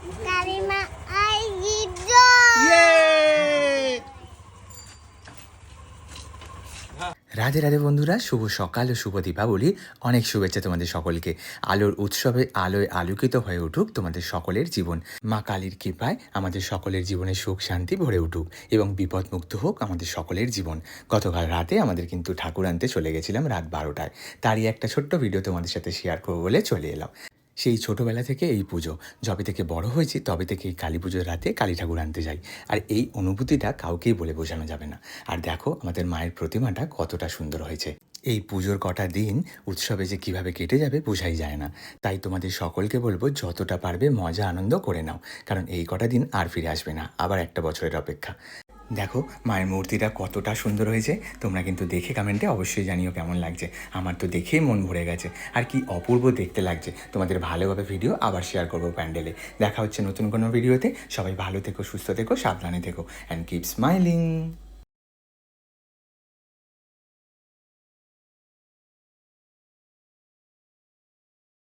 কালিমা আই রাধে রাধে বন্ধুরা, শুভ সকাল ও শুভ দীপাবলি। অনেক শুভেচ্ছা তোমাদের সকলকে। আলোর উৎসবে আলোয় আলোকিত হয়ে উঠুক তোমাদের সকলের জীবন। মা কালীর কৃপায় আমাদের সকলের জীবনে সুখ শান্তি ভরে উঠুক এবং বিপদমুক্ত হোক আমাদের সকলের জীবন। গতকাল রাতে আমাদের কিন্তু ঠাকুর আনতে চলে গেছিলাম রাত 12টায়। তারই একটা ছোট্ট ভিডিও তোমাদের সাথে শেয়ার করবো বলে চলে এলাম। সেই ছোটোবেলা থেকে এই পুজো, যবে থেকে বড় হয়েছি তবে থেকে এই কালী পুজোর রাতে কালী ঠাকুর আনতে যাই। আর এই অনুভূতিটা কাউকেই বলে বোঝানো যাবে না। আর দেখো আমাদের মায়ের প্রতিমাটা কতটা সুন্দর হয়েছে। এই পুজোর কটা দিন উৎসবে যে কিভাবে কেটে যাবে বোঝাই যায় না। তাই তোমাদের সকলকে বলবো যতটা পারবে মজা আনন্দ করে নাও, কারণ এই কটা দিন আর ফিরে আসবে না, আবার একটা বছরের অপেক্ষা। দেখো মায়ের মূর্তিটা কতটা সুন্দর হয়েছে। তোমরা কিন্তু দেখে কমেন্টে অবশ্যই জানিও কেমন লাগছে। আমার তো দেখেই মন ভরে গেছে। আর কি অপূর্ব দেখতে লাগছে। তোমাদের ভালোভাবে ভিডিও আবার শেয়ার করবো প্যান্ডেলে। দেখা হচ্ছে নতুন কোনো ভিডিওতে। সবাই ভালো থেকো, সুস্থ থেকো, সাবধানে থেকো, অ্যান্ড কিপ স্মাইলিং।